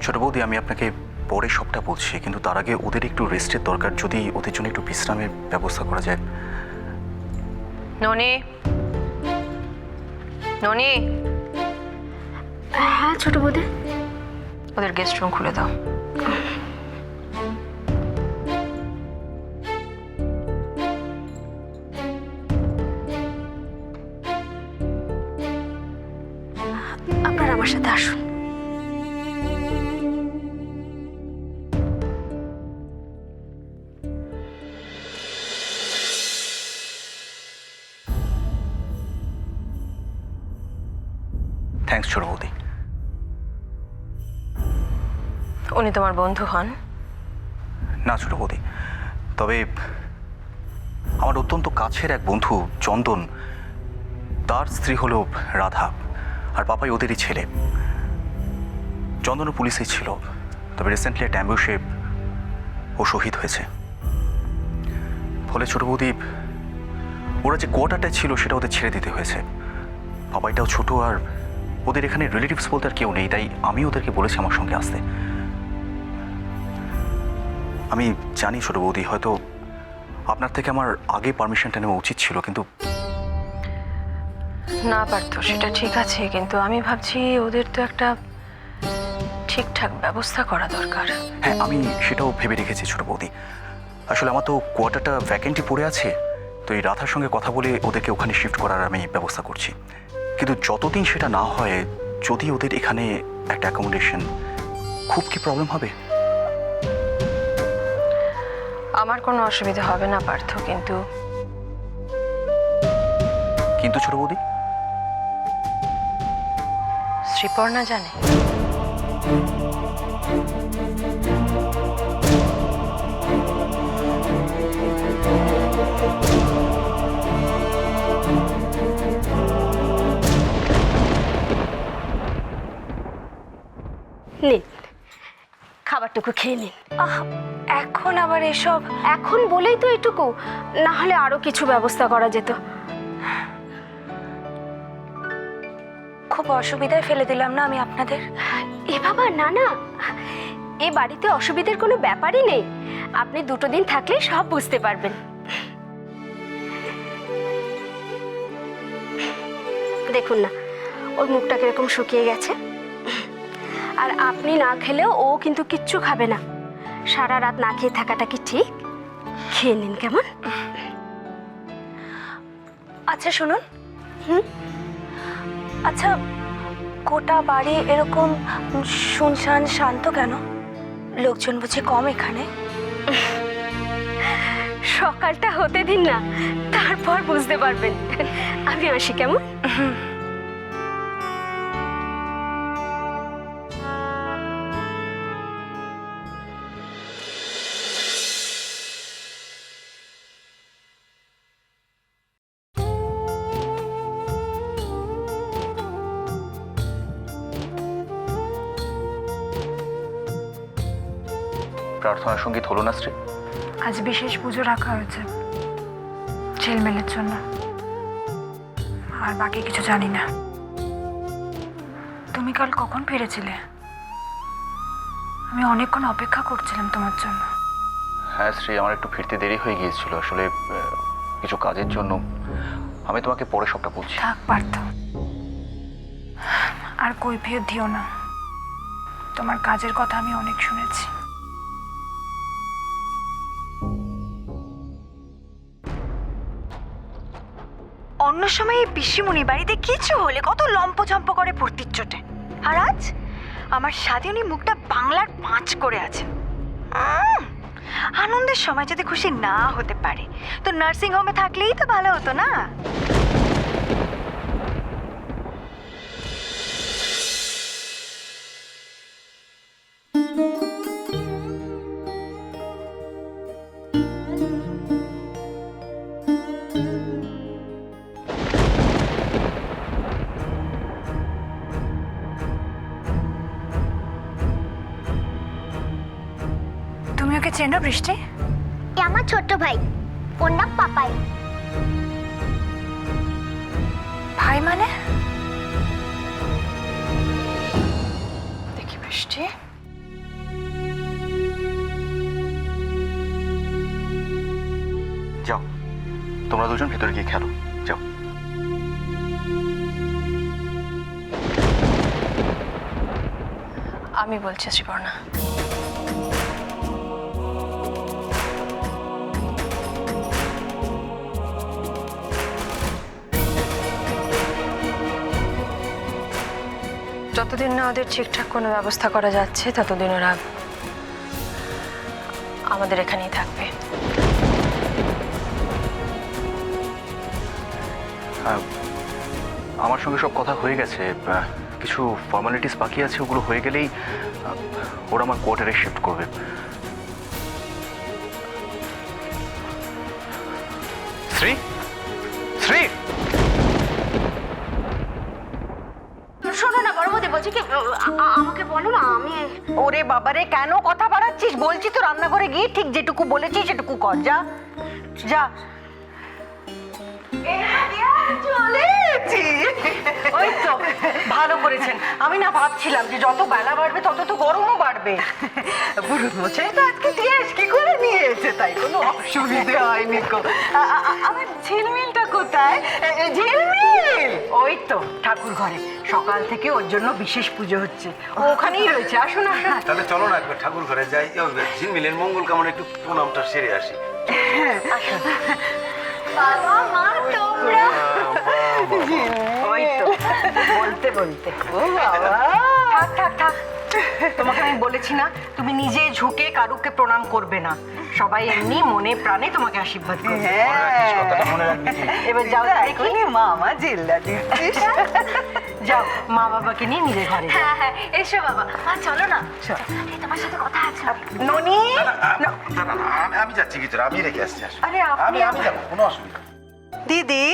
ছোট বৌদি, আমি আপনাকে পরে সবটা বলছি, কিন্তু তার আগে ওদের একটু রেস্টের দরকার। যদি ওদের জন্য একটু বিশ্রামের ব্যবস্থা করা যায়। ননি, ননি। হ্যাঁ ছোট বৌদি। ওদের গেস্ট রুম খুলে দাও। আপনারা আমার সাথে আসুন। থ্যাঙ্কস ছোট বৌদি। উনি তোমার বন্ধু হন? না ছোট বৌদি, তবে আমার অত্যন্ত কাছের এক বন্ধু চন্দন, তার স্ত্রী হলো রাধা, আর পাপাই ওদেরই ছেলে। চন্দনও পুলিশেই ছিল, তবে রিসেন্টলি একটা অ্যাম্বুশে ও শহীদ হয়েছে। ফলে ছোট বৌদি, ওরা যে কোয়ার্টারটায় ছিল সেটা ওদের ছেড়ে দিতে হয়েছে। পাপাইটাও ছোট, আর ওদের এখানে রিলেটিভস বলতে আর কেউ নেই, তাই আমি ওদেরকে বলেছি আমার সঙ্গে আসতে। আমি জানি ছোট বৌদি, হয়তো আপনার থেকে আমার আগে পারমিশনটা নেওয়া উচিত ছিল, কিন্তু না পারতো সেটা ঠিক আছে, কিন্তু আমি ভাবছি ওদের তো একটা ঠিকঠাক ব্যবস্থা করা দরকার। হ্যাঁ, আমি সেটাও ভেবে রেখেছি ছোট বৌদি। আসলে আমার তো কোয়ার্টারটা ভ্যাকেন্টি পড়ে আছে, তো এই রাধার সঙ্গে কথা বলে ওদেরকে ওখানে শিফট করার আমি ব্যবস্থা করছি। কিন্তু যতদিন সেটা না হয়, যদি ওদের এখানে একটা অ্যাকোমোডেশন, খুব কি প্রবলেম হবে? আমার কোনো অসুবিধা হবে না পার্থ, কিন্তু কিন্তু ছোট বৌদি, শ্রীপর্ণা জানে? নিন, খাবারটুকু খেয়ে নিন। এখন আবার এসব? এখন বলেই তো এটুকু, না হলে আরো কিছু ব্যবস্থা করা যেত। খুব অসুবিধায় ফেলে দিলাম না আমি আপনাদের? এ বাবা, না না, এ বাড়িতে অসুবিধার কোনো ব্যাপারই নেই। আপনি দুটো দিন থাকলেই সব বুঝতে পারবেন। দেখুন না, ওর মুখটা কিরকম শুকিয়ে গেছে। আর আপনি না খেলেও ও কিন্তু কিচ্ছু খাবে না। সারা রাত না খেয়ে থাকাটা কি ঠিক? খেয়ে নিন কেমন? আচ্ছা শুনুন, আচ্ছা গোটা বাড়ি এরকম শুনশান শান্ত কেন? লোকজন বুঝি কম এখানে? সকালটা হতে দিন না, তারপর বুঝতে পারবেন। আমি আসি কেমন? প্রার্থনা সঙ্গীত হলো না শ্রী? আজ বিশেষ পুজো রাখা হয়েছে ঝিলমিলের জন্য, আর বাকি কিছু জানি না। তুমি কাল কখন ফিরেছিলে? আমি অনেকক্ষণ অপেক্ষা করছিলাম তোমার জন্য। হ্যাঁ শ্রী, আমার একটু ফিরতে দেরি হয়ে গিয়েছিল, আসলে কিছু কাজের জন্য। আমি তোমাকে পরে সবটা বলছি। থাক পার্থ, আর কৈফিয়ত দিও না। তোমার কাজের কথা আমি অনেক শুনেছি। অন্য সময় এই পিসিমণি বাড়িতে কিছু হলে কত লম্পঝম্প করে ফুর্তির চোটে, আর আজ আমার সাথে উনি মুখটা বাংলার 5 করে আছেন। আনন্দের সময় যদি খুশি না হতে পারে তো নার্সিং হোমে থাকলেই তো ভালো হতো না? তুমি ওকে চেনো বৃষ্টি? এ আমার ছোট ভাই, ওর নাম পাপাই। ভাই মানে? দেখি বৃষ্টি, তোমরা দুজন ভেতরে গিয়ে খেলো, যাও। আমি বলছি শ্রীপর্ণা, যতদিন না ওদের ঠিকঠাক কোনো ব্যবস্থা করা যাচ্ছে ততদিন ওরা আমাদের এখানেই থাকবে। আমার সঙ্গে সব কথা হয়ে গেছে, কিছু ফর্মালিটিস বাকি আছে, ওগুলো হয়ে গেলেই ওরা আমার কোয়ার্টারে শিফট করবে। শ্রী, শ্রী, শোনো না বড় বৌদি, বলছি কি আমাকে বলো না, আমি ওরে বাবারে, কেন কথা বাড়াচ্ছিস? বলছি তো রান্নাঘরে গিয়ে ঠিক যেটুকু বলেছিস সেটুকু কর। যা যা। ওই তো ভালো করেছেন। আমি না ভাবছিলাম যে যত বেলা বাড়বে তত তো গরমও বাড়বে। বুড়ো মশাই তো আজকে কি করে নিয়ে এসে, তাই কোনো অসুবিধে হয়নি। আমার ঝিলমিলটা কোথায়? ঝিলমিল ওই তো ঠাকুর ঘরে, সকাল থেকে ওর জন্য বিশেষ পুজো হচ্ছে, ও ওখানেই রয়েছে। আসুন আসুন। তাহলে চলো না একবার ঠাকুর ঘরে যাই, ঝিলমিলের মঙ্গল কামনা একটু প্রণামটা সেরে আসি। আসুন। বাবা মা তোমরা ওই তো বলতে বলতে, ও বাবা, থাক থাক থাক। তোমাকে আমি বলেছি না, তুমি নিজে ঝুঁকে কারুকে প্রণাম করবে না, সবাই এমনি মনে প্রাণে তোমাকে আশীর্বাদ করবে। কথাটা মনে রাখবি কি? এবার যাও, দেখি মামা জিল্লা দিচ্ছিস। যাও মা বাবাকে নিয়ে নিজের ঘরে যাও। হ্যাঁ হ্যাঁ, এসো বাবা, মা চলো না, চল। তোমার সাথে কথা আছে। ননি, না, আমি যাচ্ছি ভিতরে, আমি রেখে আসছি। আসো। আরে আপনি আমি যাবো, কোনো অসুবিধা নেই। দিদি,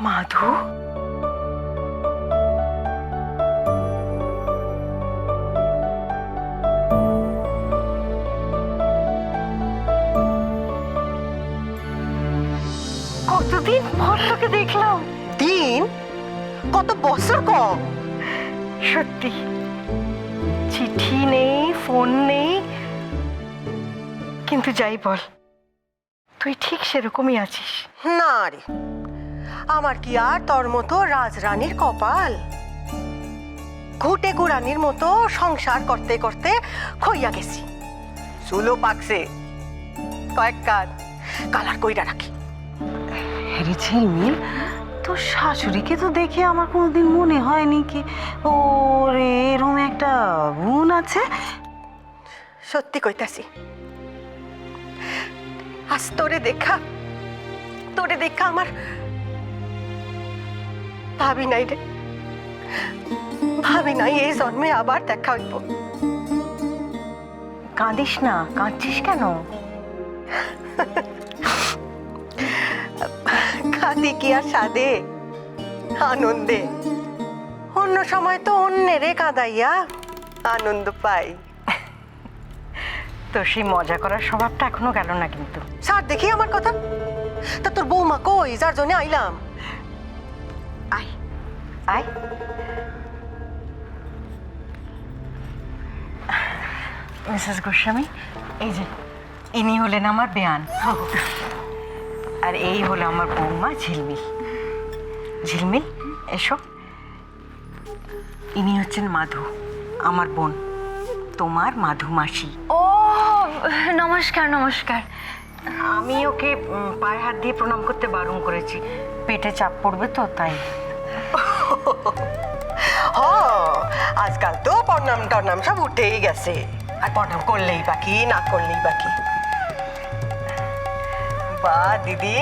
মাধু, কতদিন পর তোকে দেখলাম। দিন কত বছর কম। সত্যি, চিঠি নেই, ফোন নেই, কিন্তু যাই বল, তুই ঠিক সেরকমই আছিস। না রে, আমার কি আর তোর মতো রাজরানীর কপাল? ঘুটে গুড়ানির মতো সংসার করতে করতে খইয়া গেছি। চুলো পাকছে, কয়েক কাজ কালার কইরা রাখি। আরে ঝিলমিল, তোর শাশুড়িকে তো দেখে আমার কোনোদিন মনে হয়নি কি ওর এরম একটা বোন আছে। সত্যি কইতাছি, আজ তোরে দেখা আমার ভাবি নাই রে, ভাবি নাই এই জন্মে আবার দেখা হইব। কাঁদিস না, কাঁদছিস কেন? কাঁদি কি আর সাদে, আনন্দে। অন্য সময় তো অন্যেরে কাঁদাইয়া আনন্দ পাই। তো সেই মজা করার স্বভাবটা এখনো গেল না কিন্তু। স্যার দেখি আমার কথা, তা তোর বৌমা কই যার জন্য আইলাম? আয় আয়। মিসেস গোস্বামী, এই যে ইনি হলেন আমার বেয়ান, আর এই হলো আমার বৌমা ঝিলমিল। ঝিলমিল এসো। ইনি হচ্ছেন মাধু, আমার বোন, তোমার মাধু মাসি। ও নমস্কার নমস্কার। আমি ওকে পায়ে হাত দিয়ে প্রণাম করতে বারণ করেছি, পেটে চাপ পড়বে তো তাই। হ, আজকাল তো প্রণাম টনাম সব উঠেই গেছে, আর প্রণাম করলেই বাকি, না করলেই বাকি। বা দিদি,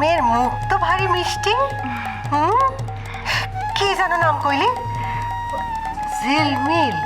মেয়ের মুখ তো ভারী মিষ্টি। কি যেন নাম কইলি? ঝিলমিল।